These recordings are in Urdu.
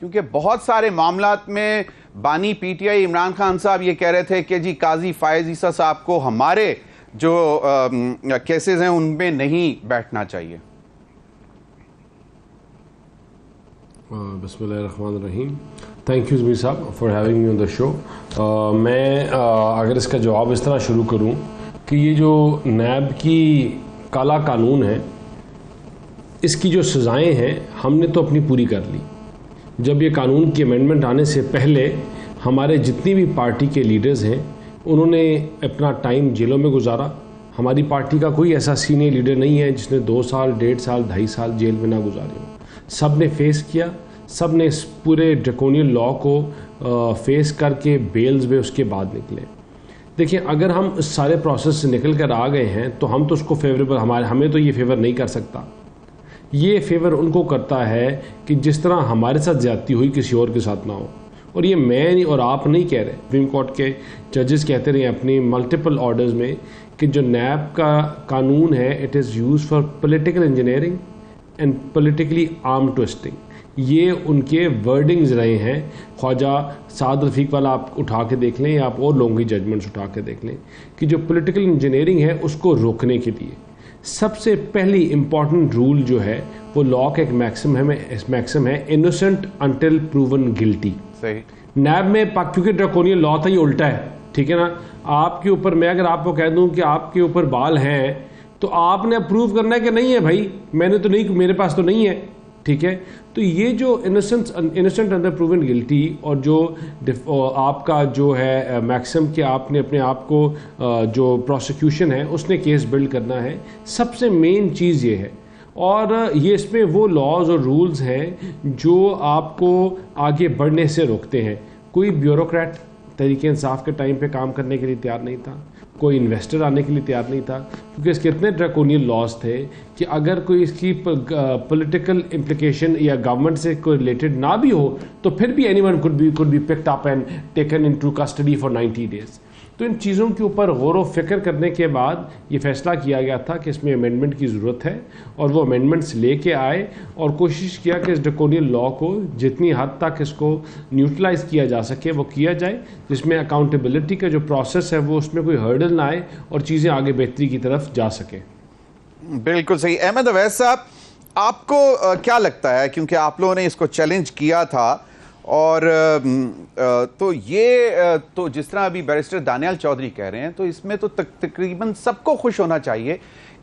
کیونکہ بہت سارے معاملات میں بانی P T I Imran Khan صاحب یہ کہہ رہے تھے کہ جی قاضی فائز عیسیٰ صاحب کو ہمارے جو کیسز ہیں ان میں نہیں بیٹھنا چاہیے. بسم اللہ الرحمن الرحیم. تھینک یو زمیر صاحب فار ہیونگ می آن دا شو. میں اگر اس کا جواب اس طرح شروع کروں کہ یہ جو نیب کی کالا قانون ہے اس کی جو سزائیں ہیں ہم نے تو اپنی پوری کر لی. جب یہ قانون کی امینڈمنٹ آنے سے پہلے ہمارے جتنی بھی پارٹی کے لیڈرز ہیں انہوں نے اپنا ٹائم جیلوں میں گزارا. ہماری پارٹی کا کوئی ایسا سینئر لیڈر نہیں ہے جس نے 2 سال 1.5 سال 2.5 سال جیل میں نہ گزارے ہوں. سب نے فیس کیا, سب نے اس پورے ڈریکونین لا کو فیس کر کے بیلز میں اس کے بعد نکلے. دیکھیں اگر ہم اس سارے پروسیس سے نکل کر آ گئے ہیں تو ہم تو اس کو فیوریبل, ہمیں تو یہ فیور نہیں کر سکتا. یہ فیور ان کو کرتا ہے کہ جس طرح ہمارے ساتھ زیادتی ہوئی کسی اور کے ساتھ نہ ہو. اور یہ میں اور آپ نہیں کہہ رہے, سپریم کورٹ کے ججز کہتے رہے اپنی ملٹیپل آرڈرز میں کہ جو نیب کا قانون ہے it is use for political engineering and politically آرم ٹوسٹنگ. یہ ان کے ورڈنگز رہے ہیں. خواجہ سعد رفیق والا آپ اٹھا کے دیکھ لیں یا آپ اور لوگوں کی ججمنٹس اٹھا کے دیکھ لیں کہ جو پولیٹیکل انجینئرنگ ہے اس کو روکنے کے لیے سب سے پہلی امپورٹنٹ رول جو ہے وہ لا کا ایک میکسم ہے انوسنٹ انٹل پروون گلٹی. نیب میں کیونکہ ڈریکونین لا تھا یہ الٹا ہے, ٹھیک ہے نا. آپ کے اوپر میں اگر آپ کو کہہ دوں کہ آپ کے اوپر بال ہیں تو آپ نے اپروو کرنا ہے کہ نہیں ہے بھائی, میں نے تو نہیں, میرے پاس تو نہیں ہے, ٹھیک ہے. تو یہ جو انوسنٹ انڈر پروون گلٹی اور جو آپ کا جو ہے میکسم کہ آپ نے اپنے آپ کو جو پروسیکیوشن ہے اس نے کیس بلڈ کرنا ہے, سب سے مین چیز یہ ہے. اور یہ اس میں وہ لاز اور رولز ہیں جو آپ کو آگے بڑھنے سے روکتے ہیں. کوئی بیوروکریٹ تحریک انصاف کے ٹائم پہ کام کرنے کے لیے تیار نہیں تھا, کوئی انویسٹر آنے کے لیے تیار نہیں تھا, کیونکہ اس کے اتنے ڈریکونین لاز تھے کہ اگر کوئی اس کی پولیٹیکل امپلیکیشن یا گورنمنٹ سے کوئی ریلیٹڈ نہ بھی ہو تو پھر بھی any one could be picked up and taken into custody for 90 days. تو ان چیزوں کے اوپر غور و فکر کرنے کے بعد یہ فیصلہ کیا گیا تھا کہ اس میں امینڈمنٹ کی ضرورت ہے, اور وہ امینڈمنٹس لے کے آئے اور کوشش کیا کہ اس ڈریکونین لا کو جتنی حد تک اس کو نیوٹرلائز کیا جا سکے وہ کیا جائے, جس میں اکاؤنٹیبلٹی کا جو پروسیس ہے وہ اس میں کوئی ہرڈل نہ آئے اور چیزیں آگے بہتری کی طرف جا سکیں. بالکل صحیح. احمد اویس صاحب, آپ کو کیا لگتا ہے, کیونکہ آپ لوگوں نے اس کو چیلنج کیا تھا اور تو یہ تو جس طرح ابھی بیرسٹر دانیال چودھری کہہ رہے ہیں تو اس میں تو تقریباً سب کو خوش ہونا چاہیے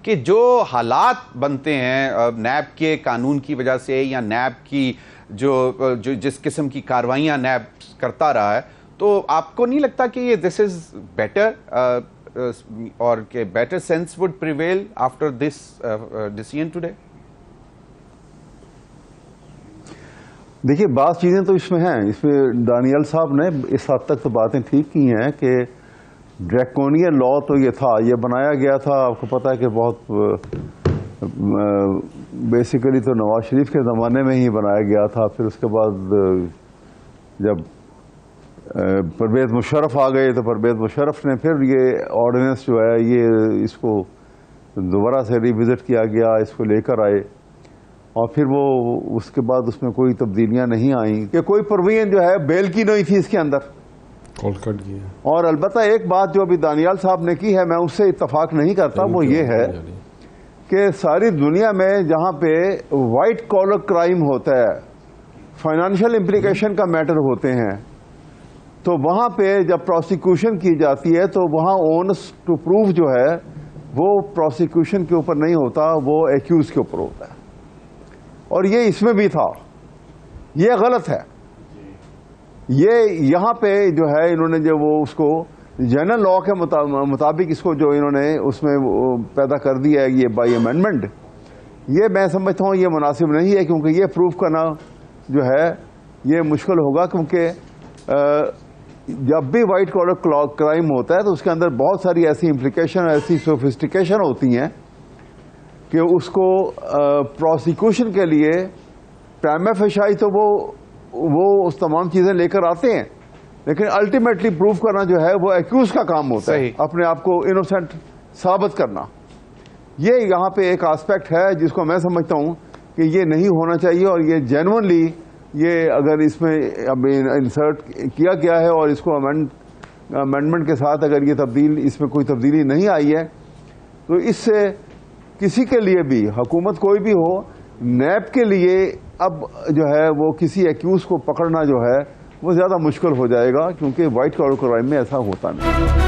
کہ جو حالات بنتے ہیں نیب کے قانون کی وجہ سے یا نیب کی جو جس قسم کی کاروائیاں نیب کرتا رہا ہے, تو آپ کو نہیں لگتا کہ یہ دس از بیٹر اور کہ better sense would prevail after this decision today? دیکھیے بعض چیزیں تو اس میں ہیں, اس میں دانیال صاحب نے اس حد تک تو باتیں ٹھیک کی ہیں کہ ڈریکونین لا تو یہ تھا, یہ بنایا گیا تھا, آپ کو پتہ ہے کہ بہت بیسیکلی تو نواز شریف کے زمانے میں ہی بنایا گیا تھا. پھر اس کے بعد جب پرویز مشرف آ گئے تو پرویز مشرف نے پھر یہ آرڈیننس جو ہے یہ اس کو دوبارہ سے ریوزٹ کیا گیا, اس کو لے کر آئے, اور پھر وہ اس کے بعد اس میں کوئی تبدیلیاں نہیں آئیں کہ کوئی پروویژن جو ہے بیل کی نہیں تھی اس کے اندر. اور البتہ ایک بات جو ابھی دانیال صاحب نے کی ہے میں اس سے اتفاق نہیں کرتا, وہ یہ ہے کہ ساری دنیا میں جہاں پہ وائٹ کالر کرائم ہوتا ہے, فائنانشیل امپلیکیشن کا میٹر ہوتے ہیں, تو وہاں پہ جب پروسیکیوشن کی جاتی ہے تو وہاں اونس ٹو پروف جو ہے وہ پروسیکیوشن کے اوپر نہیں ہوتا, وہ ایکیوز کے اوپر ہوتا ہے. اور یہ اس میں بھی تھا, یہ غلط ہے. یہ یہاں پہ جو ہے انہوں نے جو وہ اس کو جنرل لا کے مطابق اس کو جو انہوں نے اس میں پیدا کر دیا ہے یہ بائی امینڈمنٹ, یہ میں سمجھتا ہوں یہ مناسب نہیں ہے, کیونکہ یہ پروف کرنا جو ہے یہ مشکل ہوگا, کیونکہ جب بھی وائٹ کالر کرائم ہوتا ہے تو اس کے اندر بہت ساری ایسی امپلیکیشن, ایسی سوفسٹیکیشن ہوتی ہیں کہ اس کو پروسیکیوشن کے لیے پرائما فیشائی تو وہ اس تمام چیزیں لے کر آتے ہیں, لیکن الٹیمیٹلی پروف کرنا جو ہے وہ ایکیوز کا کام ہوتا ہے, اپنے آپ کو انوسنٹ ثابت کرنا. یہ یہاں پہ ایک آسپیکٹ ہے جس کو میں سمجھتا ہوں کہ یہ نہیں ہونا چاہیے, اور یہ جینوئنلی یہ اگر اس میں اب انسرٹ کیا گیا ہے اور اس کو امینڈمنٹ کے ساتھ اگر یہ اس میں کوئی تبدیلی نہیں آئی ہے تو اس سے کسی کے لیے بھی, حکومت کوئی بھی ہو, نیب کے لیے اب جو ہے وہ کسی ایکیوز کو پکڑنا جو ہے وہ زیادہ مشکل ہو جائے گا, کیونکہ وائٹ کالر کرائم میں ایسا ہوتا نہیں.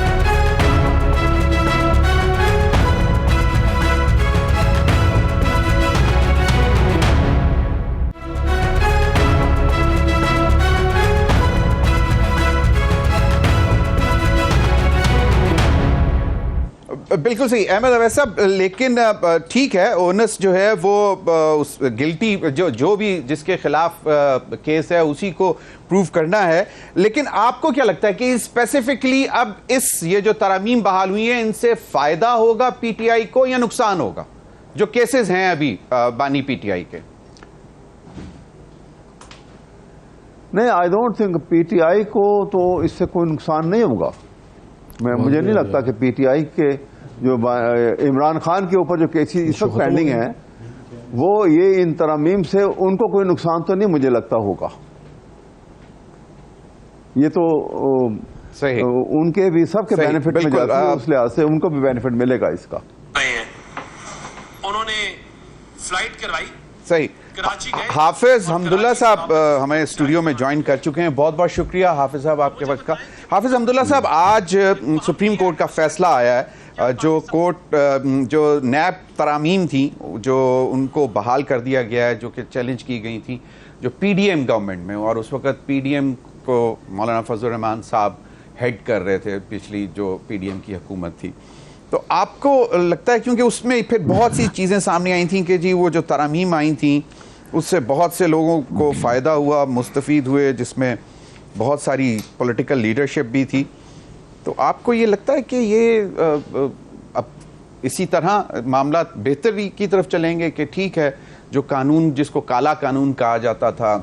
بالکل صحیح احمد اویس صاحب, لیکن ٹھیک ہے اونس جو ہے وہ اس گلٹی جو بھی جس کے خلاف کیس ہے اسی کو پروف کرنا ہے, لیکن آپ کو کیا لگتا ہے کہ اسپیسیفکلی اب یہ جو ترامیم بحال ہوئی ہیں ان سے فائدہ ہوگا پی ٹی آئی کو یا نقصان ہوگا, جو کیسز ہیں ابھی بانی پی ٹی آئی کے؟ نہیں, I don't think P T I کو تو اس سے کوئی نقصان نہیں ہوگا. مجھے نہیں لگتا کہ پی ٹی آئی کے جو عمران خان کے اوپر جو کیسز اس وقت پینڈنگ ہیں وہ یہ ان ترامیم سے ان کو کوئی نقصان تو نہیں مجھے لگتا ہوگا. یہ تو صحیح ان کے بھی سب کے بینیفٹ میں جاتا ہے, اس لحاظ سے ان کو بھی بینیفٹ ملے گا اس کا. انہوں نے فلائٹ کروائی. صحیح. حافظ حمداللہ صاحب ہمیں اسٹوڈیو میں جوائن کر چکے ہیں, بہت بہت شکریہ حافظ صاحب آپ کے وقت کا. حافظ حمداللہ صاحب, آج سپریم کورٹ کا فیصلہ آیا ہے, جو نیب ترامیم تھیں جو ان کو بحال کر دیا گیا ہے, جو کہ چیلنج کی گئی تھیں جو پی ڈی ایم گورنمنٹ میں, اور اس وقت پی ڈی ایم کو مولانا فضل الرحمان صاحب ہیڈ کر رہے تھے, پچھلی جو پی ڈی ایم کی حکومت تھی. تو آپ کو لگتا ہے, کیونکہ اس میں پھر بہت سی چیزیں سامنے آئی تھیں کہ جی وہ جو ترامیم آئی تھیں اس سے بہت سے لوگوں کو فائدہ ہوا, مستفید ہوئے, جس میں بہت ساری پولیٹیکل لیڈرشپ بھی تھی, تو آپ کو یہ لگتا ہے کہ یہ اب اسی طرح معاملات بہتری کی طرف چلیں گے کہ ٹھیک ہے جو قانون جس کو کالا قانون کہا جاتا تھا,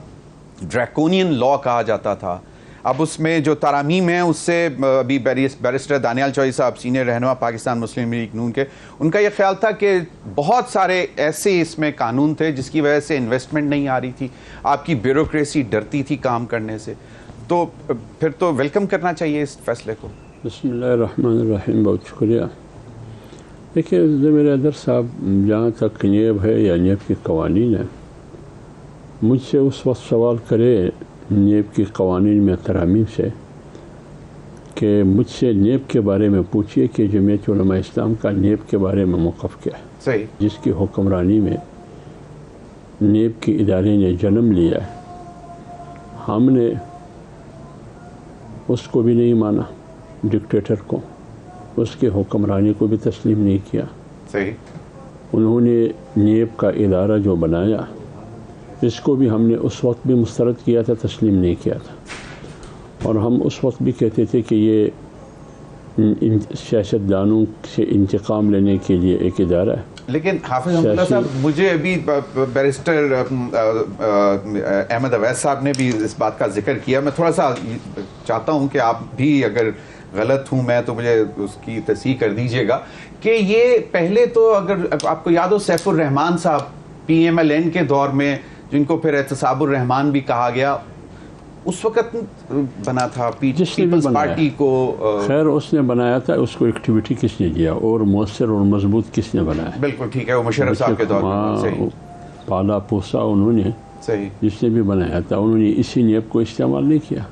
ڈریکونین لا کہا جاتا تھا, اب اس میں جو ترامیم ہیں اس سے ابھی بیرسٹر دانیال چوہدری صاحب سینئر رہنما پاکستان مسلم لیگ نون کے, ان کا یہ خیال تھا کہ بہت سارے ایسے اس میں قانون تھے جس کی وجہ سے انویسٹمنٹ نہیں آ رہی تھی, آپ کی بیوروکریسی ڈرتی تھی کام کرنے سے, تو پھر تو ویلکم کرنا چاہیے اس فیصلے کو. بسم اللہ الرحمن الرحیم, بہت شکریہ. دیکھیے میرے ادر صاحب, جہاں تک نیب ہے یا نیب کے قوانین ہیں, مجھ سے اس وقت سوال کرے نیب کی قوانین میں ترامیم سے کہ مجھ سے نیب کے بارے میں پوچھئے کہ جمعیت علماء اسلام کا نیب کے بارے میں موقف کیا ہے. صحیح. جس کی حکمرانی میں نیب کے ادارے نے جنم لیا ہے, ہم نے اس کو بھی نہیں مانا, ڈکٹیٹر کو, اس کے حکمرانی کو بھی تسلیم نہیں کیا. صحیح. انہوں نے نیب کا ادارہ جو بنایا اس کو بھی ہم نے اس وقت بھی مسترد کیا تھا, تسلیم نہیں کیا تھا, اور ہم اس وقت بھی کہتے تھے کہ یہ سیاستدانوں سے انتقام لینے کے لیے ایک ادارہ ہے. لیکن حافظ حمداللہ صاحب, مجھے ابھی بیرسٹر احمد اویس صاحب نے بھی اس بات کا ذکر کیا, میں تھوڑا سا چاہتا ہوں کہ آپ بھی اگر غلط ہوں میں تو مجھے اس کی تصحیح کر دیجئے گا, کہ یہ پہلے تو اگر آپ کو یاد ہو سیف الرحمان صاحب پی ایم ایل این کے دور میں, جن کو پھر احتساب الرحمان بھی کہا گیا, اس وقت بنا تھا پیپلز پارٹی کو. خیر اس نے بنایا تھا, اس کو ایکٹیویٹی کس نے دیا اور مؤثر اور مضبوط کس نے بنایا؟ بالکل ٹھیک ہے, وہ مشرف صاحب کے دور میں پالا پوسا انہوں نے, صحیح, جس نے بھی بنایا تھا انہوں نے اسی نیب کو استعمال نہیں کیا.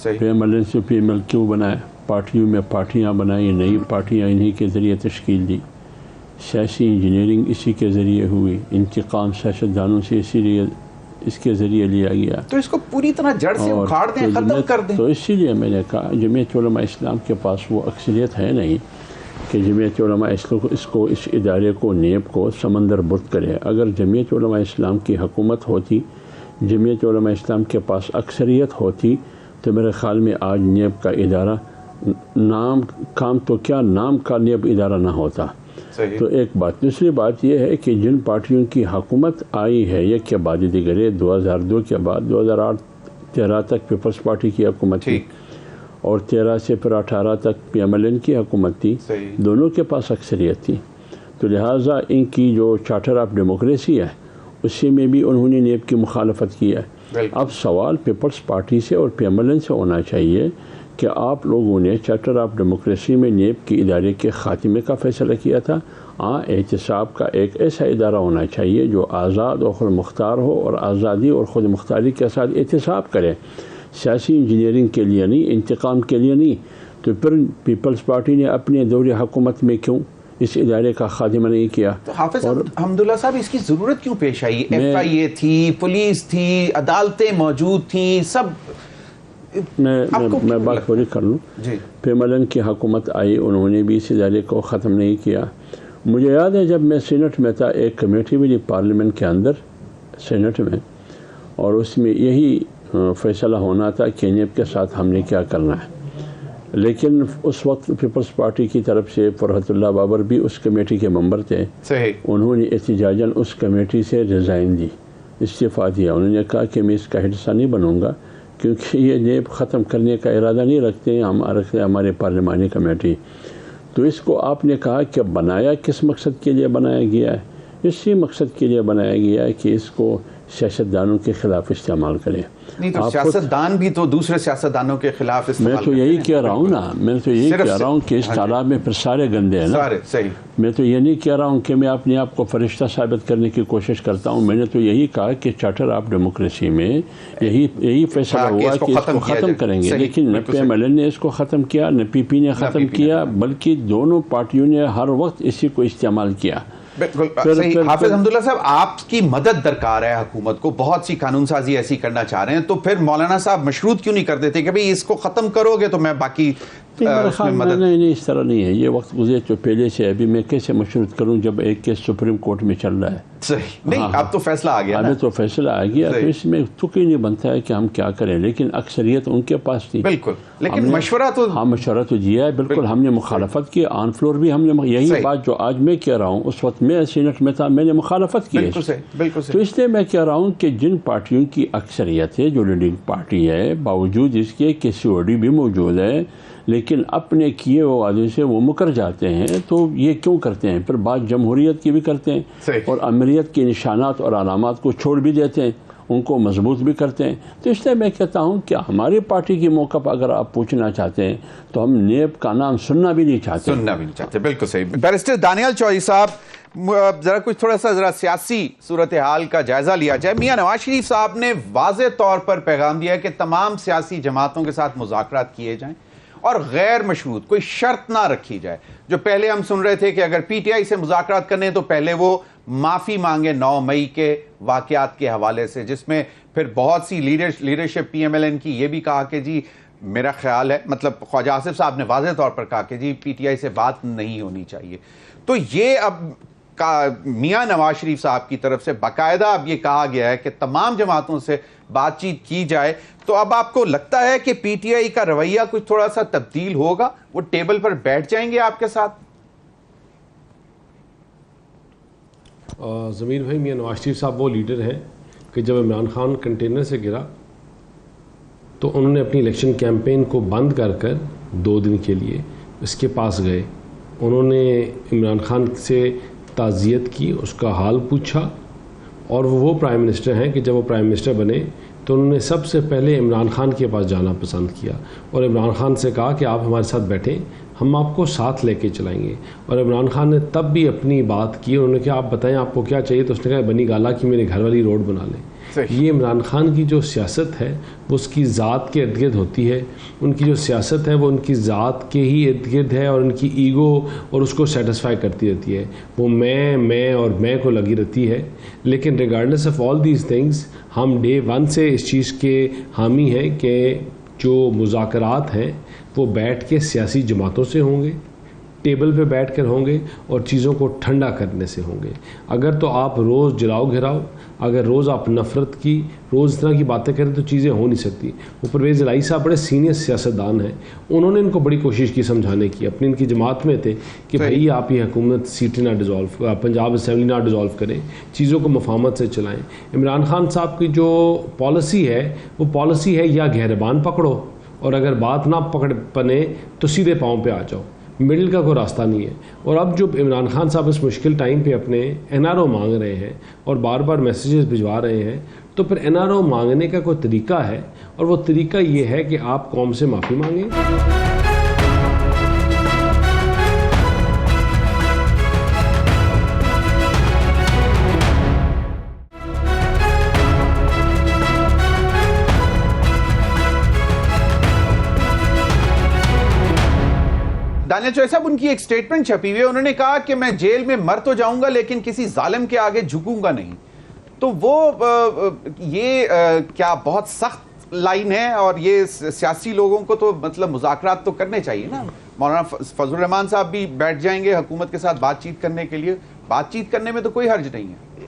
صحیح. پی ایم ایل این سے پی ایم ایل کیوں بنایا؟ پارٹیوں میں پارٹیاں بنائی, نئی پارٹیاں انہی کے ذریعے تشکیل دی, سیاسی انجینئرنگ اسی کے ذریعے ہوئی, انتقام سیاستدانوں سے اسی لیے اس کے ذریعے لیا گیا. تو اس کو پوری طرح جڑ سے اکھاڑ دیں, ختم کر دیں. تو اسی لیے میں نے کہا جمعیت علماء اسلام کے پاس وہ اکثریت ہے نہیں کہ جمعیت علماء اسلام اس ادارے کو, نیب کو سمندر برد کرے. اگر جمعیت علماء اسلام کی حکومت ہوتی, جمعیت علماء اسلام کے پاس اکثریت ہوتی, تو میرے خیال میں آج نیب کا ادارہ کام تو کیا نام کا نیب ادارہ نہ ہوتا. تو ایک بات. دوسری بات یہ ہے کہ جن پارٹیوں کی حکومت آئی ہے ایک کے بعد دیگرے, 2002 کے بعد 2008-13 تک پیپلز پارٹی کی حکومت تھی, اور 13 سے پھر 18 تک پی ایم ایل این کی حکومت تھی, دونوں کے پاس اکثریت تھی. تو لہٰذا ان کی جو چارٹر آف ڈیموکریسی ہے اسی میں بھی انہوں نے نیب کی مخالفت کی ہے. اب سوال پیپلز پارٹی سے اور پی ایم ایل این سے ہونا چاہیے کہ آپ لوگوں نے چارٹر آف ڈیموکریسی میں نیب کے ادارے کے خاتمے کا فیصلہ کیا تھا. احتساب کا ایک ایسا ادارہ ہونا چاہیے جو آزاد اور خود مختار ہو اور آزادی اور خود مختاری کے ساتھ احتساب کرے, سیاسی انجینئرنگ کے لیے نہیں, انتقام کے لیے نہیں. تو پھر پیپلز پارٹی نے اپنے دور حکومت میں کیوں اس ادارے کا خاتمہ نہیں کیا؟ تو حافظ حمداللہ صاحب اس کی ضرورت کیوں پیش آئی؟ ایف آئی اے تھی, پولیس تھی, عدالتیں موجود تھیں, سب. میں بات پوری کر لوں. پی ایم ایل این کی حکومت آئی, انہوں نے بھی اس ادارے کو ختم نہیں کیا. مجھے یاد ہے جب میں سینٹ میں تھا, ایک کمیٹی بھی پارلیمنٹ کے اندر سینٹ میں, اور اس میں یہی فیصلہ ہونا تھا کہ نیب کے ساتھ ہم نے کیا کرنا ہے. لیکن اس وقت پیپلز پارٹی کی طرف سے فرحت اللہ بابر بھی اس کمیٹی کے ممبر تھے. انہوں نے احتجاجاً اس کمیٹی سے ریزائن دی, استعفیٰ دیا. انہوں نے کہا کہ میں اس کا حصہ نہیں بنوں گا کیونکہ یہ نیب ختم کرنے کا ارادہ نہیں رکھتے ہیں, ہم رکھتے ہیں ہمارے پارلیمانی کمیٹی. تو اس کو آپ نے کہا کہ بنایا کس مقصد کے لیے بنایا گیا ہے؟ اسی مقصد کے لیے بنایا گیا ہے کہ اس کو سیاستدانوں کے خلاف استعمال کریں. نہیں تو سیاستدان بھی تو دوسرے سیاستدانوں کے خلاف استعمال. میں تو یہی کہہ رہا ہوں نا, میں تو یہی کہہ رہا ہوں کہ اس تالاب میں پھر سارے گندے ہیں نا. صحیح. میں تو یہ نہیں کہہ رہا ہوں کہ میں اپنے آپ کو فرشتہ ثابت کرنے کی کوشش کرتا ہوں. میں نے تو یہی کہا کہ چارٹر آف ڈیموکریسی میں یہی فیصلہ ہوا کہ اس کو ختم کریں گے. لیکن نہ پی ایم ایل این نے اس کو ختم کیا, نہ پی پی نے ختم کیا, بلکہ دونوں پارٹیوں نے ہر وقت اسی کو استعمال کیا. بالکل صحیح. حافظ حمداللہ صاحب, آپ کی مدد درکار ہے حکومت کو, بہت سی قانون سازی ایسی کرنا چاہ رہے ہیں, تو پھر مولانا صاحب مشروط کیوں نہیں کر دیتے کہ بھئی اس کو ختم کرو گے تو میں باقی مدد. نہیں, اس طرح نہیں ہے. یہ وقت گزرے تو پہلے سے, ابھی میں کیسے مشروط کروں جب ایک کیس سپریم کورٹ میں چل رہا ہے. صحیح. نہیں, اب تو فیصلہ آ گیا, ابھی تو فیصلہ آ گیا, تو اس میں تک ہی نہیں بنتا ہے کہ ہم کیا کریں. لیکن اکثریت ان کے پاس تھی. بالکل, لیکن مشورہ تو مشورہ تو دیا ہے. بالکل ہم نے مخالفت کی, آن فلور بھی ہم نے یہی بات جو آج میں کہہ رہا ہوں, اس وقت میں سینٹ میں تھا, میں نے مخالفت کی. تو اس لیے میں کہہ رہا ہوں کہ جن پارٹیوں کی اکثریت ہے, جو لیڈنگ پارٹی ہے, باوجود اس کے کہ سی او ڈی بھی موجود ہے, لیکن اپنے کیے ہوئے وعدے سے وہ مکر جاتے ہیں. تو یہ کیوں کرتے ہیں؟ پھر بات جمہوریت کی بھی کرتے ہیں اور امریت کے نشانات اور علامات کو چھوڑ بھی دیتے ہیں, ان کو مضبوط بھی کرتے ہیں. تو اس لیے میں کہتا ہوں کہ ہماری پارٹی کی موقف اگر آپ پوچھنا چاہتے ہیں تو ہم نیب کا نام سننا بھی نہیں چاہتے. بالکل صحیح. بیرسٹر دانیال چودھری صاحب, ذرا کچھ تھوڑا سا سیاسی صورتحال کا جائزہ لیا جائے. میاں نواز شریف صاحب نے واضح طور پر پیغام دیا ہے کہ تمام سیاسی جماعتوں کے ساتھ مذاکرات کیے جائیں اور غیر مشروط کوئی شرط نہ رکھی جائے. جو پہلے ہم سن رہے تھے کہ اگر پی ٹی آئی سے مذاکرات کرنے تو پہلے وہ معافی مانگے 9 مئی کے واقعات کے حوالے سے, جس میں پھر بہت سی leadership P M L N کی یہ بھی کہا کہ جی میرا خیال ہے, مطلب خواجہ آصف صاحب نے واضح طور پر کہا کہ جی پی ٹی آئی سے بات نہیں ہونی چاہیے. تو یہ اب میاں نواز شریف صاحب کی طرف سے باقاعدہ اب یہ کہا گیا ہے کہ تمام جماعتوں سے بات چیت کی جائے. تو اب آپ کو لگتا ہے کہ پی ٹی آئی کا رویہ کچھ تھوڑا سا تبدیل ہوگا, وہ ٹیبل پر بیٹھ جائیں گے آپ کے ساتھ؟ ضمیر بھائی, میاں نواز شریف صاحب وہ لیڈر ہیں کہ جب عمران خان کنٹینر سے گرا تو انہوں نے اپنی الیکشن کیمپین کو بند کر 2 دن کے لیے اس کے پاس گئے. انہوں نے عمران خان سے تعزیت کی, اس کا حال پوچھا, اور وہ پرائم منسٹر ہیں کہ جب وہ پرائم منسٹر بنے تو انہوں نے سب سے پہلے عمران خان کے پاس جانا پسند کیا اور عمران خان سے کہا کہ آپ ہمارے ساتھ بیٹھیں, ہم آپ کو ساتھ لے کے چلائیں گے. اور عمران خان نے تب بھی اپنی بات کی, انہوں نے کہا آپ بتائیں آپ کو کیا چاہیے, تو اس نے کہا بنی گالا کی میرے گھر والی روڈ بنا لیں. یہ عمران خان کی جو سیاست ہے وہ اس کی ذات کے ارد گرد ہوتی ہے. ان کی جو سیاست ہے وہ ان کی ذات کے ہی ارد گرد ہے, اور ان کی ایگو اور اس کو سیٹسفائی کرتی رہتی ہے. وہ میں اور میں کو لگی رہتی ہے. لیکن regardless of all these things, ہم ڈے 1 سے اس چیز کے حامی ہیں کہ جو مذاکرات ہیں وہ بیٹھ کے سیاسی جماعتوں سے ہوں گے, ٹیبل پہ بیٹھ کر ہوں گے, اور چیزوں کو ٹھنڈا کرنے سے ہوں گے. اگر تو آپ روز جلاؤ گھراؤ, اگر روز آپ نفرت کی, روز اس طرح کی باتیں کریں تو چیزیں ہو نہیں سکتی. وہ پرویز الہی صاحب بڑے سینئر سیاستدان ہیں, انہوں نے ان کو بڑی کوشش کی سمجھانے کی, اپنی ان کی جماعت میں تھے کہ بھائی آپ یہ حکومت سیٹیں نہ ڈیزالو, پنجاب اسمبلی نہ ڈیزالو کریں, چیزوں کو مفاہمت سے چلائیں. عمران خان صاحب کی جو پالیسی ہے وہ پالیسی ہے یا گہربان پکڑو, اور اگر بات نہ پکڑ پنے تو سیدھے پاؤں پہ آ جاؤ. مڈل کا کوئی راستہ نہیں ہے. اور اب جو عمران خان صاحب اس مشکل ٹائم پہ اپنے NRO مانگ رہے ہیں اور بار بار میسیجز بھجوا رہے ہیں, تو پھر NRO مانگنے کا کوئی طریقہ ہے, اور وہ طریقہ یہ ہے کہ آپ قوم سے معافی مانگیں. دانیال چوہے صاحب, ان کی ایک سٹیٹمنٹ چھپی ہوئی ہے, انہوں نے کہا کہ میں جیل میں مر تو جاؤں گا لیکن کسی ظالم کے آگے جھکوں گا نہیں. تو وہ یہ کیا بہت سخت لائن ہے, اور یہ سیاسی لوگوں کو تو مطلب مذاکرات تو کرنے چاہیے نا. مولانا فضل الرحمان صاحب بھی بیٹھ جائیں گے حکومت کے ساتھ بات چیت کرنے کے لیے, بات چیت کرنے میں تو کوئی حرج نہیں ہے.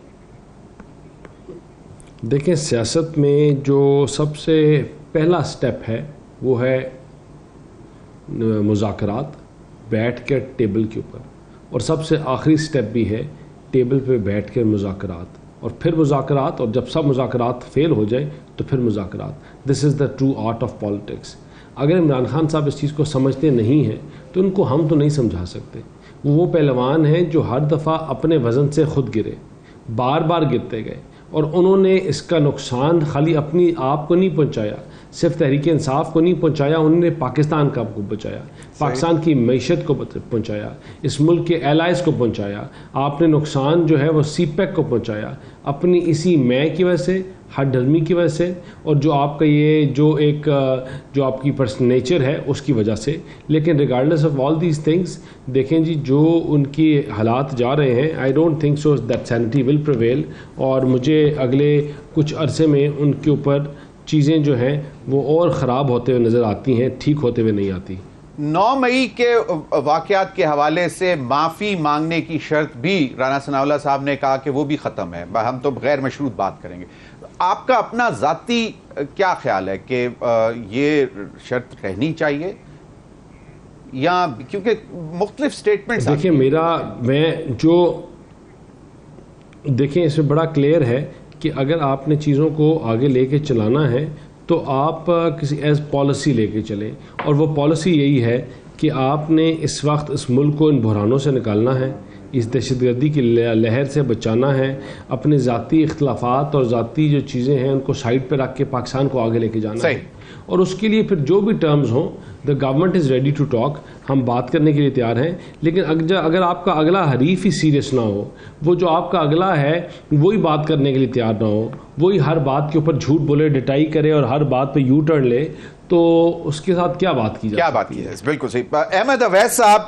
دیکھیں, سیاست میں جو سب سے پہلا سٹیپ ہے وہ ہے مذاکرات, بیٹھ کے ٹیبل کے اوپر, اور سب سے آخری سٹیپ بھی ہے ٹیبل پہ بیٹھ کے مذاکرات, اور پھر مذاکرات, اور جب سب مذاکرات فیل ہو جائے تو پھر مذاکرات. This is the true art of politics. اگر عمران خان صاحب اس چیز کو سمجھتے نہیں ہیں تو ان کو ہم تو نہیں سمجھا سکتے. وہ پہلوان ہیں جو ہر دفعہ اپنے وزن سے خود گرے, بار بار گرتے گئے, اور انہوں نے اس کا نقصان خالی اپنی آپ کو نہیں پہنچایا, صرف تحریک انصاف کو نہیں پہنچایا, انہوں نے پاکستان کو بچایا, پاکستان کی معیشت کو پہنچایا, اس ملک کے الائز کو پہنچایا. آپ نے نقصان جو ہے وہ سی پیک کو پہنچایا اپنی اسی میں کی وجہ سے, ہر ڈھرمی کی وجہ سے, اور جو آپ کا یہ جو آپ کی پرسنل نیچر ہے اس کی وجہ سے. لیکن regardless of all these things, دیکھیں جی جو ان کی حالات جا رہے ہیں, I don't think so that centi will prevail, اور مجھے اگلے کچھ عرصے میں ان کے اوپر چیزیں جو ہیں وہ اور خراب ہوتے ہوئے نظر آتی ہیں, ٹھیک ہوتے ہوئے نہیں آتی. 9 مئی کے واقعات کے حوالے سے معافی مانگنے کی شرط بھی رانا ثناءاللہ صاحب نے کہا کہ وہ بھی ختم ہے, ہم تو غیر مشروط بات کریں گے. آپ کا اپنا ذاتی کیا خیال ہے کہ یہ شرط رہنی چاہیے, یا کیونکہ مختلف سٹیٹمنٹس؟ دیکھیں اس میں بڑا کلیئر ہے کہ اگر آپ نے چیزوں کو آگے لے کے چلانا ہے تو آپ کسی ایز پالیسی لے کے چلیں, اور وہ پالیسی یہی ہے کہ آپ نے اس وقت اس ملک کو ان بحرانوں سے نکالنا ہے, اس دہشت گردی کی لہر سے بچانا ہے, اپنے ذاتی اختلافات اور ذاتی جو چیزیں ہیں ان کو سائڈ پہ رکھ کے پاکستان کو آگے لے کے جانا ہے. اور اس کے لیے پھر جو بھی ٹرمز ہوں, the government is ready to talk, ہم بات کرنے کے لیے تیار ہیں. لیکن اگر آپ کا اگلا حریف ہی سیریس نہ ہو, وہ جو آپ کا اگلا ہے وہی بات کرنے کے لیے تیار نہ ہو, وہی ہر بات کے اوپر جھوٹ بولے, ڈٹائی کرے اور ہر بات پہ یو ٹرن لے, تو اس کے ساتھ کیا بات کی جائے؟ بالکل صحیح. احمد اویس صاحب,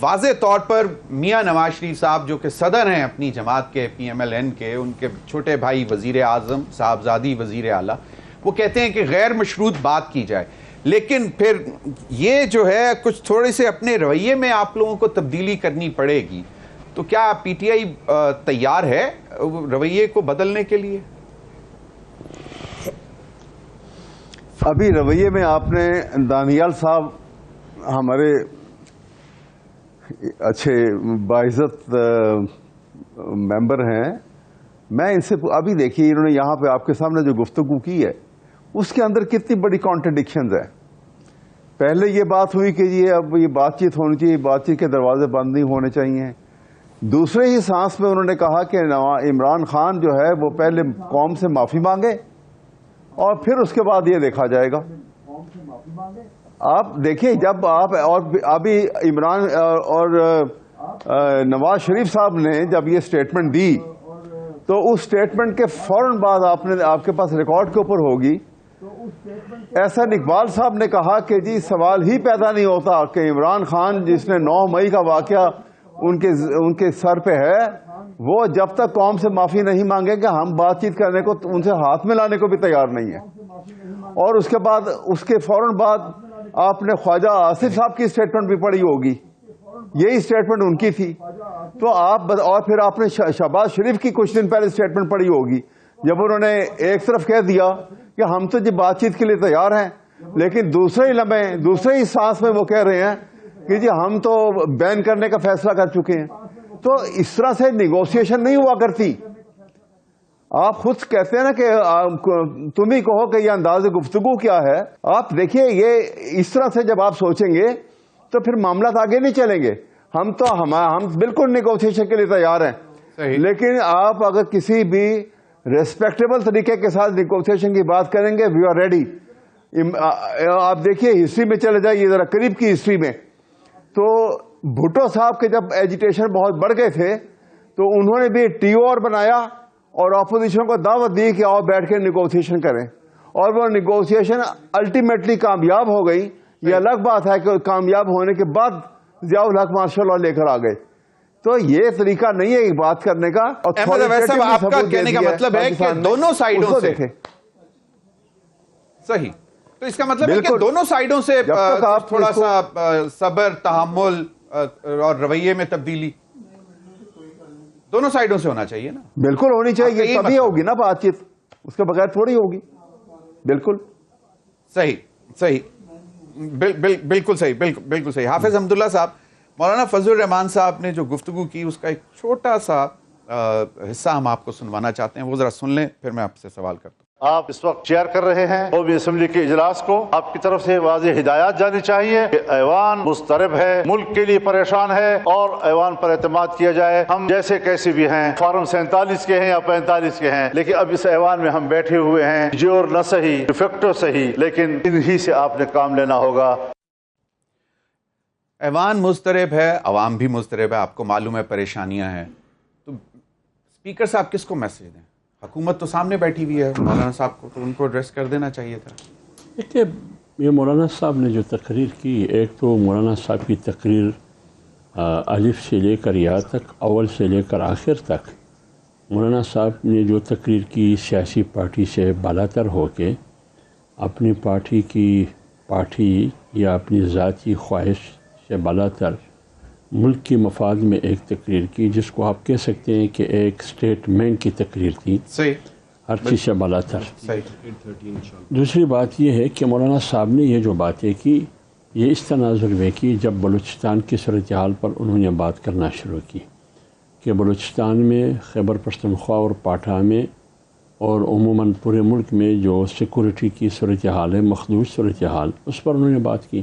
واضح طور پر میاں نواز شریف صاحب جو کہ صدر ہیں اپنی جماعت کے PMLN کے, ان کے چھوٹے بھائی وزیر اعظم صاحبزادی وزیر اعلیٰ, وہ کہتے ہیں کہ غیر مشروط بات کی جائے, لیکن پھر یہ جو ہے کچھ تھوڑے سے اپنے رویے میں آپ لوگوں کو تبدیلی کرنی پڑے گی. تو کیا PTI تیار ہے رویے کو بدلنے کے لیے؟ ابھی رویے میں آپ نے دانیال صاحب ہمارے اچھے باعزت ممبر ہیں, میں ان سے ابھی دیکھیے انہوں نے یہاں پہ آپ کے سامنے جو گفتگو کی ہے اس کے اندر کتنی بڑی کانٹرڈکشنز ہیں. پہلے یہ بات ہوئی کہ یہ اب یہ بات چیت ہونی چاہیے, بات چیت کے دروازے بند نہیں ہونے چاہیے. دوسرے ہی سانس میں انہوں نے کہا کہ عمران خان جو ہے وہ پہلے قوم سے معافی مانگے اور پھر اس کے بعد یہ دیکھا جائے گا. آپ دیکھیں جب آپ اور ابھی عمران اور نواز شریف صاحب نے جب یہ سٹیٹمنٹ دی تو اس سٹیٹمنٹ کے فوراً بعد آپ کے پاس ریکارڈ کے اوپر ہوگی, احسن اقبال صاحب نے کہا کہ جی سوال ہی پیدا نہیں ہوتا کہ عمران خان جس نے 9 مئی کا واقعہ ان کے سر پہ ہے, وہ جب تک قوم سے معافی نہیں مانگیں گے ہم بات چیت کرنے کو ان سے ہاتھ میں لانے کو بھی تیار نہیں ہے. اور اس کے بعد اس کے فوراً بعد آپ نے خواجہ آصف صاحب کی سٹیٹمنٹ بھی پڑھی ہوگی, یہی سٹیٹمنٹ ان کی تھی. تو آپ اور پھر آپ نے شہباز شریف کی کچھ دن پہلے سٹیٹمنٹ پڑھی ہوگی جب انہوں نے ایک طرف کہہ دیا کہ ہم تو جی بات چیت کے لیے تیار ہیں, لیکن دوسرے ہی لمحے دوسرے ہی سانس میں وہ کہہ رہے ہیں کہ جی ہم تو بین کرنے کا فیصلہ کر چکے ہیں. تو اس طرح سے نیگوسیشن نہیں ہوا کرتی. آپ خود کہتے ہیں نا کہ تم ہی کہو کہ یہ انداز گفتگو کیا ہے. آپ دیکھیے یہ اس طرح سے جب آپ سوچیں گے تو پھر معاملات آگے نہیں چلیں گے. ہم بالکل نیگوشیشن کے لیے تیار ہیں, لیکن آپ اگر کسی بھی ریسپیکٹیبل طریقے کے ساتھ نیگوشیشن کی بات کریں گے, وی آر ریڈی. آپ دیکھیے ہسٹری میں چلے جائیے ذرا, قریب کی ہسٹری میں, تو بھٹو صاحب کے جب ایجیٹیشن بہت بڑھ گئے تھے تو انہوں نے بھی ٹی او آر بنایا اور اپوزیشن کو دعوت دی کہ آؤ بیٹھ کے نیگوشیشن کریں, اور وہ نیگوشیشن الٹیمیٹلی کامیاب ہو گئی. یہ الگ بات ہے کہ کامیاب ہونے کے بعد ضیاء الحق ماشاء اللہ لے کر آ گئے. تو یہ طریقہ نہیں ہے بات کرنے کا. آپ کا کہنے کا مطلب ہے کہ دونوں سائیڈوں سے صحیح, تو اس کا مطلب ہے کہ دونوں سائیڈوں سے تھوڑا سا صبر, تحمل اور رویے میں تبدیلی دونوں سائیڈوں سے ہونا چاہیے نا. بالکل ہونی چاہیے, تبھی ہوگی نا بات چیت, اس کے بغیر تھوڑی ہوگی. بالکل صحیح, بالکل صحیح, بالکل صحیح. حافظ حمداللہ صاحب, مولانا فضل الرحمان صاحب نے جو گفتگو کی اس کا ایک چھوٹا سا حصہ ہم آپ کو سنوانا چاہتے ہیں, وہ ذرا سن لیں, پھر میں آپ سے سوال کرتا ہوں. آپ اس وقت چیئر کر رہے ہیں قومی اسمبلی کے اجلاس کو, آپ کی طرف سے واضح ہدایات جانی چاہیے کہ ایوان مضطرب ہے, ملک کے لیے پریشان ہے, اور ایوان پر اعتماد کیا جائے. ہم جیسے کیسے بھی ہیں, فارم 47 کے ہیں یا 45 کے ہیں, لیکن اب اس ایوان میں ہم بیٹھے ہوئے ہیں, جور نہ صحیح ڈیفیکٹو صحیح, لیکن انہی سے آپ نے کام لینا ہوگا. ایوان مضطرب ہے, عوام بھی مضطرب ہے, آپ کو معلوم ہے پریشانیاں ہیں, تو اسپیکر صاحب کس کو میسج دیں؟ حکومت تو سامنے بیٹھی ہوئی ہے, مولانا صاحب کو تو ان کو ایڈریس کر دینا چاہیے تھا. دیکھیے یہ مولانا صاحب نے جو تقریر کی, ایک تو مولانا صاحب کی تقریر الف سے لے کر یا تک, اول سے لے کر آخر تک, مولانا صاحب نے جو تقریر کی سیاسی پارٹی سے بالاتر ہو کے اپنی پارٹی یا اپنی ذاتی خواہش سے بالاتر ملک کی مفاد میں ایک تقریر کی, جس کو آپ کہہ سکتے ہیں کہ ایک اسٹیٹمنٹ کی تقریر تھی, ہر چیز سے بالاتر. دوسری بات یہ ہے کہ مولانا صاحب نے یہ جو باتیں کی, یہ اس تناظر میں کی جب بلوچستان کی صورتحال پر انہوں نے بات کرنا شروع کی کہ بلوچستان میں, خیبر پختونخوا اور پاٹھا میں, اور عموماً پورے ملک میں جو سیکورٹی کی صورتحال ہے, مخدوش صورتحال, اس پر انہوں نے بات کی.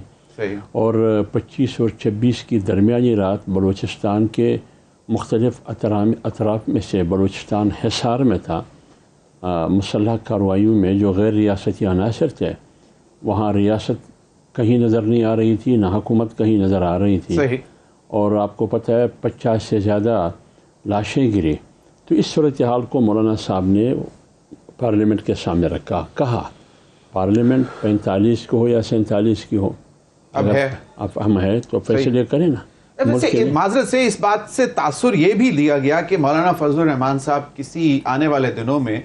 اور 25 اور 26 کی درمیانی رات بلوچستان کے مختلف اطراف میں سے بلوچستان حصار میں تھا, مسلح کارروائیوں میں جو غیر ریاستی عناصر تھے, وہاں ریاست کہیں نظر نہیں آ رہی تھی, نہ حکومت کہیں نظر آ رہی تھی, اور آپ کو پتہ ہے 50 سے زیادہ لاشیں گری. تو اس صورتحال کو مولانا صاحب نے پارلیمنٹ کے سامنے رکھا, کہا پارلیمنٹ 45 کی ہو یا 47 کی ہو, اب ہم ہے تو فیصلے کریں نا. معذرت سے اس بات سے تاثر یہ بھی لیا گیا کہ مولانا فضل الرحمان صاحب کسی آنے والے دنوں میں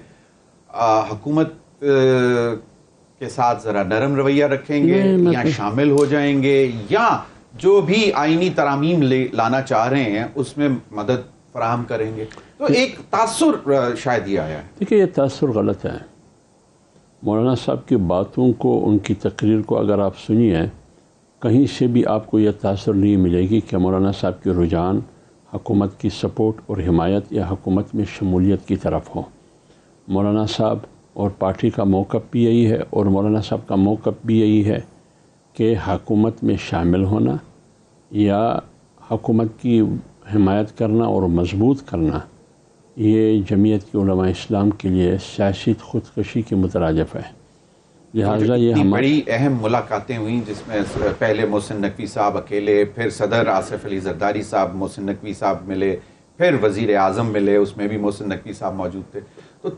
حکومت کے ساتھ ذرا نرم رویہ رکھیں گے, یا شامل ہو جائیں گے, یا جو بھی آئینی ترامیم لانا چاہ رہے ہیں اس میں مدد فراہم کریں گے. تو ایک تاثر شاید یہ آیا ہے. دیکھیے یہ تاثر غلط ہے. مولانا صاحب کی باتوں کو, ان کی تقریر کو اگر آپ سنیے, کہیں سے بھی آپ کو یہ تاثر نہیں ملے گی کہ مولانا صاحب کی رجحان حکومت کی سپورٹ اور حمایت یا حکومت میں شمولیت کی طرف ہو. مولانا صاحب اور پارٹی کا موقف بھی یہی ہے, اور مولانا صاحب کا موقف بھی یہی ہے کہ حکومت میں شامل ہونا یا حکومت کی حمایت کرنا اور مضبوط کرنا, یہ جمعیت کی علماء اسلام کے لیے سیاسی خودکشی کے مترادف ہے. لہٰذا یہ بڑی اہم ملاقاتیں ہوئیں جس میں پہلے محسن نقوی صاحب اکیلے, پھر صدر آصف علی زرداری صاحب محسن نقوی صاحب ملے, پھر وزیر اعظم ملے, اس میں بھی محسن نقوی صاحب موجود تھے. تو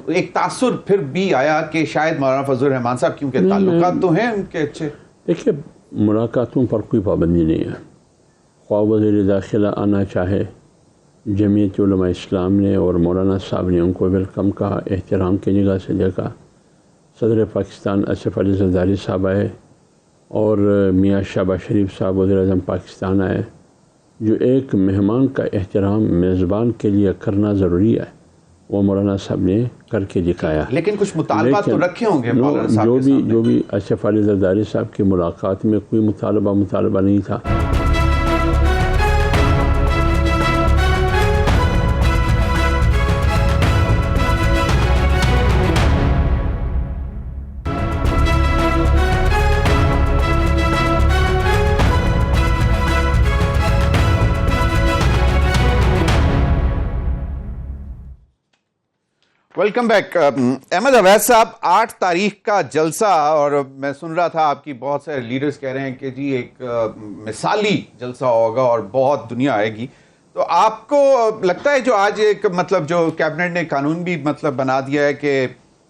ایک تاثر پھر بھی آیا کہ شاید مولانا فضل الرحمان صاحب, کیونکہ تعلقات تو ہیں ان کے اچھے. دیکھیے ملاقاتوں پر کوئی پابندی نہیں ہے. خواہ وزیر داخلہ آنا چاہے, جمعیت علماء اسلام نے اور مولانا صاحب نے ان کو ویلکم کہا, احترام کی نگاہ سے دیکھا. صدر پاکستان آصف علی زرداری صاحب آئے, اور میاں شہباز شریف صاحب وزیر اعظم پاکستان آئے. جو ایک مہمان کا احترام میزبان کے لیے کرنا ضروری ہے, وہ مولانا صاحب نے کر کے دکھایا. لیکن کچھ مطالبات تو رکھے ہوں گے مولانا صاحب کے سامنے. جو بھی آصف علی زرداری صاحب کی ملاقات میں کوئی مطالبہ نہیں تھا. Welcome back. احمد اویس صاحب, 8 تاریخ کا جلسہ, اور میں سن رہا تھا آپ کی بہت سارے لیڈرز کہہ رہے ہیں کہ جی ایک مثالی جلسہ ہوگا اور بہت دنیا آئے گی. تو آپ کو لگتا ہے جو آج ایک مطلب جو کیبنٹ نے قانون بھی مطلب بنا دیا ہے کہ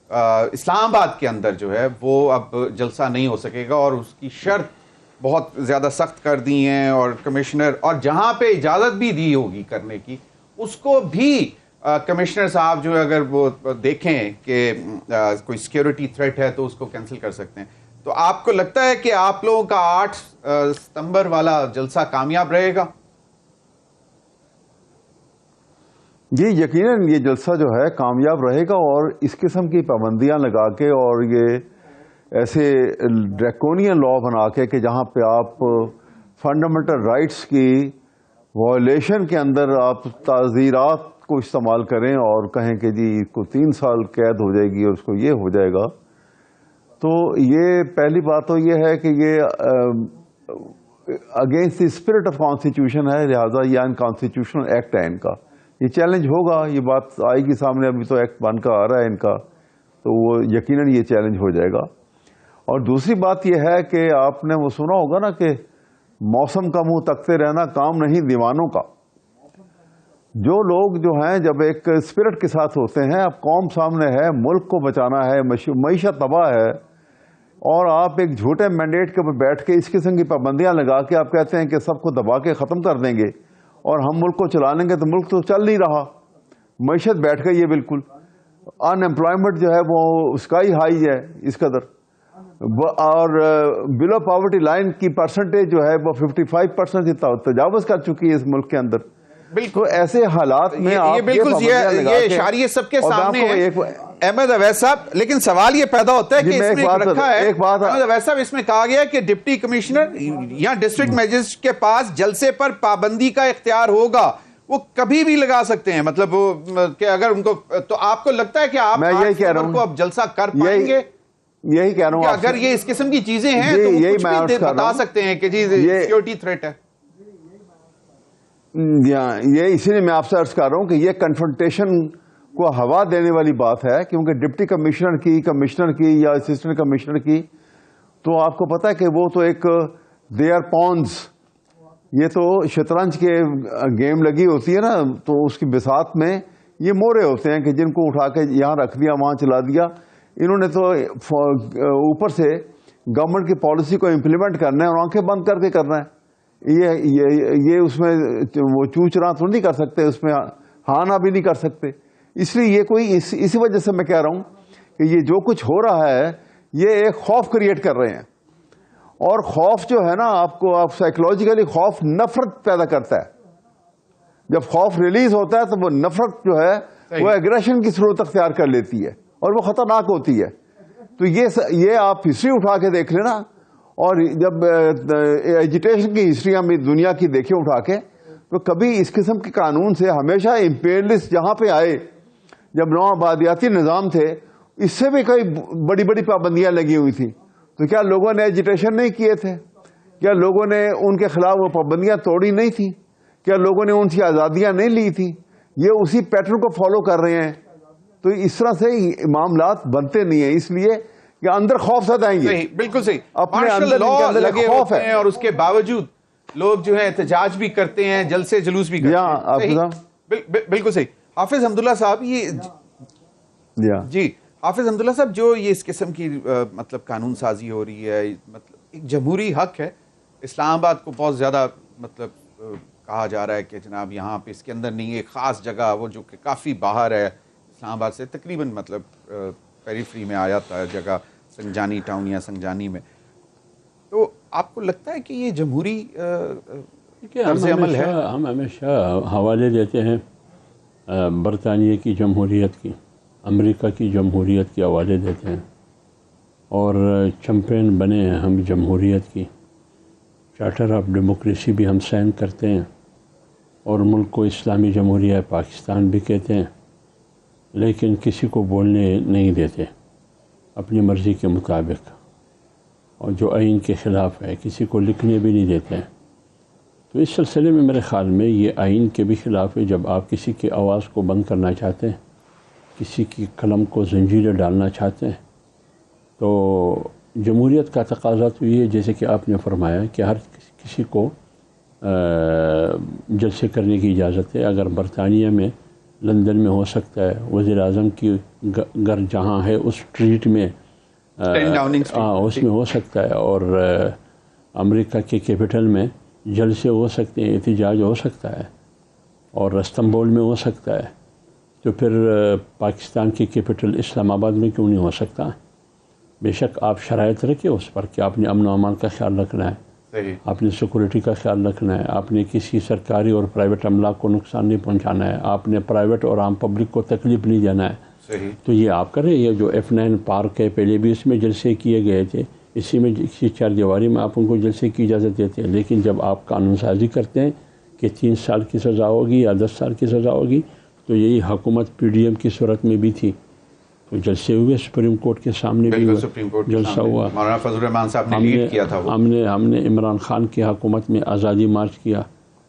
اسلام آباد کے اندر جو ہے وہ اب جلسہ نہیں ہو سکے گا, اور اس کی شرط بہت زیادہ سخت کر دی ہیں, اور کمشنر, اور جہاں پہ اجازت بھی دی ہوگی کرنے کی اس کو بھی کمشنر صاحب جو ہے اگر وہ دیکھیں کہ کوئی سیکیورٹی تھریٹ ہے تو اس کو کینسل کر سکتے ہیں. تو آپ کو لگتا ہے کہ آپ لوگوں کا 8 ستمبر والا جلسہ کامیاب رہے گا؟ جی یقیناً یہ جلسہ جو ہے کامیاب رہے گا, اور اس قسم کی پابندیاں لگا کے اور یہ ایسے ڈریکونین لا بنا کے کہ جہاں پہ آپ فنڈامنٹل رائٹس کی وائلیشن کے اندر آپ تعزیرات کو استعمال کریں اور کہیں کہ جی اس کو 3 سال قید ہو جائے گی اور اس کو یہ ہو جائے گا. تو یہ پہلی بات تو یہ ہے کہ یہ against the spirit of constitution ہے, لہٰذا یہ انکانسٹیٹیوشنل ایکٹ ہے ان کا. یہ چیلنج ہوگا, یہ بات آئے گی سامنے, ابھی تو ایکٹ بن کا آ رہا ہے ان کا, تو وہ یقیناً یہ چیلنج ہو جائے گا. اور دوسری بات یہ ہے کہ آپ نے وہ سنا ہوگا نا کہ موسم کا منہ تکتے رہنا کام نہیں دیوانوں کا. جو لوگ جو ہیں جب ایک اسپرٹ کے ساتھ ہوتے ہیں, اب قوم سامنے ہے, ملک کو بچانا ہے, معیشت تباہ ہے, اور آپ ایک جھوٹے مینڈیٹ کے اوپر بیٹھ کے اس قسم کی پابندیاں لگا کے آپ کہتے ہیں کہ سب کو دبا کے ختم کر دیں گے اور ہم ملک کو چلا لیں گے, تو ملک تو چل نہیں رہا, معیشت بیٹھ گئی ہے بالکل. ان امپلائمنٹ جو ہے وہ اسکائی ہائی ہے اس قدر, اور بلو پاورٹی لائن کی پرسنٹیج جو ہے وہ 55% تجاوز کر چکی ہے اس ملک کے اندر. بالکل ایسے حالات میں آپ بالکل یہ اشاریے سب کے سامنے ہیں احمد اویس صاحب, لیکن سوال یہ پیدا ہوتا ہے کہ اس میں رکھا ہے احمد اویس صاحب, اس میں کہا گیا کہ ڈپٹی کمشنر یا ڈسٹرکٹ میجسٹریٹ کے پاس جلسے پر پابندی کا اختیار ہوگا, وہ کبھی بھی لگا سکتے ہیں. مطلب کہ اگر ان کو, تو آپ کو لگتا ہے کہ آپ کو اب جلسہ کر پائیں گے؟ یہی کہہ رہا ہوں, اگر یہ اس قسم کی چیزیں ہیں تو وہ کچھ بھی بتا سکتے ہیں کہ جی سیکیورٹی تھریٹ ہے. یہ اسی لیے میں آپ سے عرض کر رہا ہوں کہ یہ کنفرنٹیشن کو ہوا دینے والی بات ہے, کیونکہ ڈپٹی کمشنر کی, کمشنر کی یا اسسٹنٹ کمشنر کی, تو آپ کو پتا ہے کہ وہ تو ایک دے آر پونز, یہ تو شطرنج کے گیم لگی ہوتی ہے نا, تو اس کی بساط میں یہ مورے ہوتے ہیں کہ جن کو اٹھا کے یہاں رکھ دیا, وہاں چلا دیا. انہوں نے تو اوپر سے گورنمنٹ کی پالیسی کو امپلیمنٹ کرنا ہے اور آنکھیں بند کر کے کرنا ہے. یہ اس میں وہ چوچ رہا تو نہیں کر سکتے, اس میں ہانا بھی نہیں کر سکتے. اس لیے یہ کوئی اسی وجہ سے میں کہہ رہا ہوں کہ یہ جو کچھ ہو رہا ہے یہ ایک خوف کریٹ کر رہے ہیں, اور خوف جو ہے نا آپ سائیکولوجیکلی خوف نفرت پیدا کرتا ہے. جب خوف ریلیز ہوتا ہے تو وہ نفرت جو ہے وہ ایگریشن کی صورت اختیار کر لیتی ہے اور وہ خطرناک ہوتی ہے. تو یہ آپ ہسٹری اٹھا کے دیکھ لینا, اور جب ایجیٹیشن کی ہسٹری ہم دنیا کی دیکھیں اٹھا کے, تو کبھی اس قسم کے قانون سے ہمیشہ امپیریلسٹ جہاں پہ آئے, جب نو آبادیاتی نظام تھے, اس سے بھی کئی بڑی بڑی پابندیاں لگی ہوئی تھیں. تو کیا لوگوں نے ایجیٹیشن نہیں کیے تھے؟ کیا لوگوں نے ان کے خلاف وہ پابندیاں توڑی نہیں تھیں؟ کیا لوگوں نے ان سے آزادیاں نہیں لی تھی؟ یہ اسی پیٹرن کو فالو کر رہے ہیں. تو اس طرح سے معاملات بنتے نہیں ہیں, اس لیے کہ اندر خوف زدہ آئیں گے. بالکل صحیح, اپنے اندر لگے خوف ہے, اور اس کے باوجود لوگ جو ہے احتجاج بھی کرتے ہیں, جلسے جلوس بھی کرتے ہیں. بالکل صحیح. حافظ حمداللہ صاحب, یہ جی حافظ حمداللہ صاحب, جو یہ اس قسم کی مطلب قانون سازی ہو رہی ہے, مطلب ایک جمہوری حق ہے. اسلام آباد کو بہت زیادہ مطلب کہا جا رہا ہے کہ جناب یہاں پہ اس کے اندر نہیں, ایک خاص جگہ وہ جو کہ کافی باہر ہے اسلام آباد سے, تقریباً مطلب پیریفری میں آیا تھا جگہ, سنجانی ٹاؤن یا سنجانی میں. تو آپ کو لگتا ہے کہ یہ جمہوری طرز عمل ہے؟ ہم ہمیشہ حوالے دیتے ہیں برطانیہ کی جمہوریت کی, امریکہ کی جمہوریت کے حوالے دیتے ہیں, اور چمپئن بنے ہیں ہم جمہوریت کی. چارٹر آف ڈیموکریسی بھی ہم سائن کرتے ہیں, اور ملک کو اسلامی جمہوریہ پاکستان بھی کہتے ہیں, لیکن کسی کو بولنے نہیں دیتے اپنی مرضی کے مطابق, اور جو آئین کے خلاف ہے کسی کو لکھنے بھی نہیں دیتے ہیں. تو اس سلسلے میں میرے خیال میں یہ آئین کے بھی خلاف ہے. جب آپ کسی کی آواز کو بند کرنا چاہتے ہیں, کسی کی قلم کو زنجیریں ڈالنا چاہتے ہیں. تو جمہوریت کا تقاضا تو یہ ہے جیسے کہ آپ نے فرمایا کہ ہر کسی کو جلسے کرنے کی اجازت ہے. اگر برطانیہ میں لندن میں ہو سکتا ہے, وزیر اعظم کی گھر جہاں ہے اس اسٹریٹ میں اس میں ہو سکتا ہے, اور امریکہ کے کیپٹل میں جلسے ہو سکتے ہیں, احتجاج ہو سکتا ہے, اور استنبول میں ہو سکتا ہے, تو پھر پاکستان کی کیپٹل اسلام آباد میں کیوں نہیں ہو سکتا؟ بے شک آپ شرائط رکھیں اس پر کہ آپ نے امن و امان کا خیال رکھنا ہے, آپ نے سیکورٹی کا خیال رکھنا ہے, آپ نے کسی سرکاری اور پرائیویٹ املاک کو نقصان نہیں پہنچانا ہے, آپ نے پرائیویٹ اور عام پبلک کو تکلیف نہیں دینا ہے. تو یہ آپ کریں. یہ جو F9 پارک ہے پہلے بھی اس میں جلسے کیے گئے تھے, اسی میں اسی چار دیواری میں آپ ان کو جلسے کی اجازت دیتے ہیں. لیکن جب آپ قانون سازی کرتے ہیں کہ 3 سال کی سزا ہوگی یا 10 سال کی سزا ہوگی, تو یہی حکومت PDM کی صورت میں بھی تھی. تو جلسے ہوئے سپریم کورٹ کے سامنے بھی جلسہ ہوا. مولانا فضل الرحمان صاحب نے لیڈ کیا تھا. ہم نے عمران خان کی حکومت میں آزادی مارچ کیا,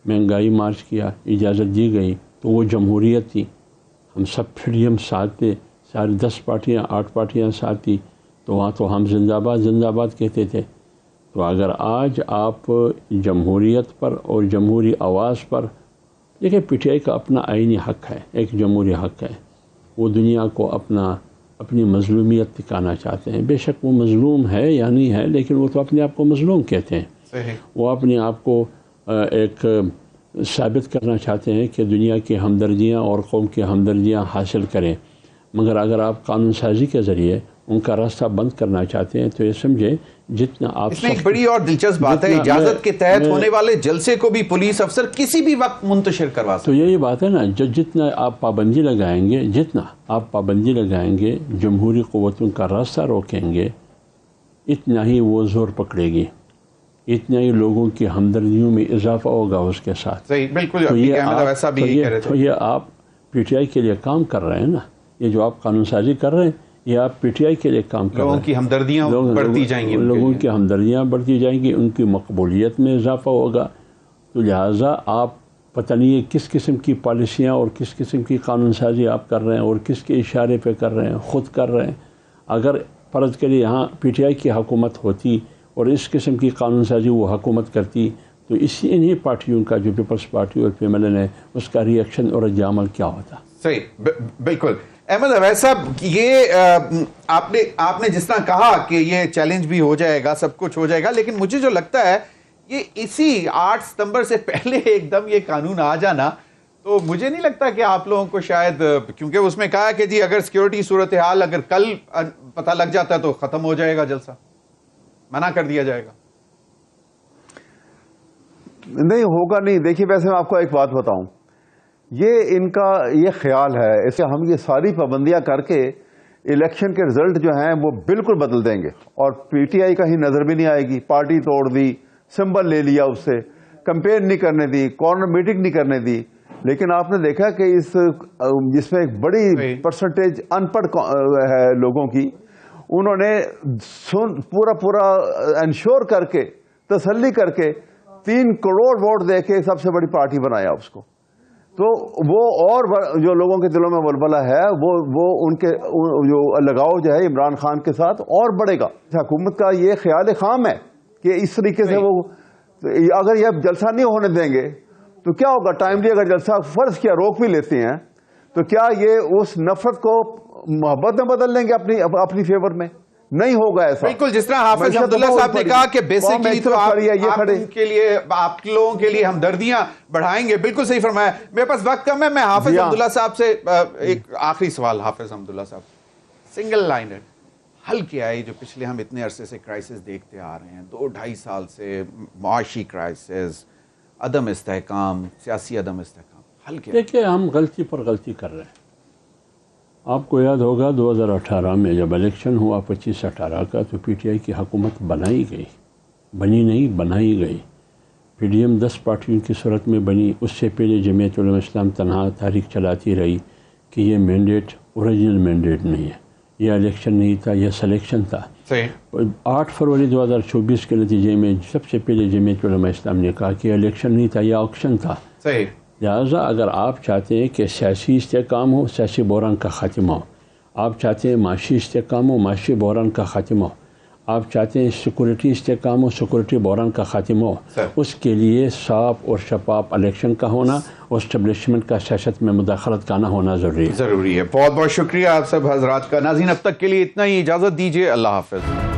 مہنگائی مارچ کیا, اجازت دی گئی. تو وہ جمہوریت تھی. ہم سب PDM ساتھ تھے, ساری 10 پارٹیاں 8 پارٹیاں ساتھ تھی. تو وہاں تو ہم زندہ باد کہتے تھے. تو اگر آج آپ جمہوریت پر اور جمہوری آواز پر دیکھیں, PTI کا اپنا آئینی حق ہے, ایک جمہوری حق ہے. وہ دنیا کو اپنی مظلومیت دکھانا چاہتے ہیں. بے شک وہ مظلوم ہے یا نہیں ہے, لیکن وہ تو اپنے آپ کو مظلوم کہتے ہیں. وہ اپنے آپ کو ایک ثابت کرنا چاہتے ہیں کہ دنیا کی ہمدردیاں اور قوم کی ہمدردیاں حاصل کریں. مگر اگر آپ قانون سازی کے ذریعے ان کا راستہ بند کرنا چاہتے ہیں تو یہ سمجھیں جتنا آپ اس میں ایک بڑی اور دلچسپ بات ہے, اجازت کے تحت ہونے والے جلسے کو بھی پولیس افسر کسی بھی وقت منتشر کروا سکتے. تو یہی بات ہے نا, جتنا آپ پابندی لگائیں گے جمہوری قوتوں کا راستہ روکیں گے, اتنا ہی وہ زور پکڑے گی, اتنا ہی لوگوں کی ہمدردیوں میں اضافہ ہوگا اس کے ساتھ. صحیح, بالکل. تو یہ آپ PTI کے لیے کام کر رہے ہیں نا. یہ جو آپ قانون سازی کر رہے ہیں یہ آپ PTI کے لیے کام کر رہے ہیں. لوگوں کی ہمدردیاں بڑھتی جائیں گی, لوگوں کی ہمدردیاں بڑھتی جائیں گی, ان کی مقبولیت میں اضافہ ہوگا. تو لہٰذا آپ پتہ نہیں کس قسم کی پالیسیاں اور کس قسم کی قانون سازی آپ کر رہے ہیں اور کس کے اشارے پہ کر رہے ہیں, خود کر رہے ہیں. اگر فرض کے لیے یہاں PTI کی حکومت ہوتی اور اس قسم کی قانون سازی وہ حکومت کرتی, تو انہی پارٹیوں کا جو پیپلز پارٹی اور PMLN ہے اس کا ری ایکشن اور رد عمل کیا ہوتا. صحیح, بالکل. احمد اویس صاحب, یہ آپ نے جس طرح کہا کہ یہ چیلنج بھی ہو جائے گا, سب کچھ ہو جائے گا, لیکن مجھے جو لگتا ہے یہ اسی 8 ستمبر سے پہلے ایک دم یہ قانون آ جانا, تو مجھے نہیں لگتا کہ آپ لوگوں کو شاید, کیونکہ اس میں کہا کہ جی اگر سیکیورٹی صورتحال اگر کل پتہ لگ جاتا ہے تو ختم ہو جائے گا جلسہ, منع کر دیا جائے گا. نہیں ہوگا نہیں. دیکھیے ویسے میں آپ کو ایک بات بتاؤں, یہ ان کا یہ خیال ہے اسے ہم یہ ساری پابندیاں کر کے الیکشن کے رزلٹ جو ہیں وہ بالکل بدل دیں گے, اور PTI کا ہی نظر بھی نہیں آئے گی. پارٹی توڑ دی, سمبل لے لیا, اس سے کمپین نہیں کرنے دی, کارنر میٹنگ نہیں کرنے دی. لیکن آپ نے دیکھا کہ جس میں ایک بڑی پرسنٹیج ان پڑھ ہے لوگوں کی, انہوں نے پورا انشور کر کے, تسلی کر کے 3 کروڑ ووٹ دے کے سب سے بڑی پارٹی بنایا اس کو. تو وہ اور جو لوگوں کے دلوں میں ولولہ ہے وہ ان کے جو لگاؤ جو ہے عمران خان کے ساتھ اور بڑھے گا. حکومت کا یہ خیال خام ہے کہ اس طریقے سے وہ اگر یہ جلسہ نہیں ہونے دیں گے تو کیا ہوگا. ٹائملی اگر جلسہ فرض کیا روک بھی لیتے ہیں تو کیا یہ اس نفرت کو محبت میں بدل لیں گے اپنی فیور میں؟ نہیں ہوگا ایسا. بالکل, جس طرح حافظ عبداللہ صاحب نے کہا کہ بیسیکلی تو آپ لوگوں کے لیے ہمدردیاں بڑھائیں گے. بالکل صحیح فرمایا. میرے پاس وقت کم ہے, میں حافظ عبداللہ صاحب سے ایک آخری سوال. حافظ عبداللہ صاحب, سنگل لائنر حل کیا ہے جو پچھلے ہم اتنے عرصے سے کرائسس دیکھتے آ رہے ہیں, 2-2.5 سال سے معاشی کرائسس, عدم استحکام, سیاسی عدم استحکام, حل کیا؟ دیکھیے ہم غلطی پر غلطی کر رہے ہیں. آپ کو یاد ہوگا 2018 میں جب الیکشن ہوا 25-18 کا, تو PTI کی حکومت بنائی گئی. PDM 10 پارٹیوں کی صورت میں بنی. اس سے پہلے جمعیت علماء اسلام تنہا تحریک چلاتی رہی کہ یہ مینڈیٹ اوریجنل مینڈیٹ نہیں ہے, یہ الیکشن نہیں تھا, یہ سلیکشن تھا. 8 فروری 2024 کے نتیجے میں سب سے پہلے جمعیت علماء اسلام نے کہا کہ الیکشن نہیں تھا, یہ آکشن تھا. لہٰذا اگر آپ چاہتے ہیں کہ سیاسی استحکام ہو، سیاسی بحران کا خاتمہ ہو، آپ چاہتے ہیں معاشی استحکام ہو، معاشی بحران کا خاتمہ ہو، آپ چاہتے ہیں سیکورٹی استحکام ہو، سیکورٹی بحران کا خاتمہ ہو، اس کے لیے صاف اور شفاف الیکشن کا ہونا اور اسٹیبلشمنٹ کا سیاست میں مداخلت کا نہ ہونا ضروری ہے. ضروری ہے. بہت بہت شکریہ آپ سب حضرات کا. ناظرین اب تک کے لیے اتنا ہی. اجازت دیجیے. اللہ حافظ.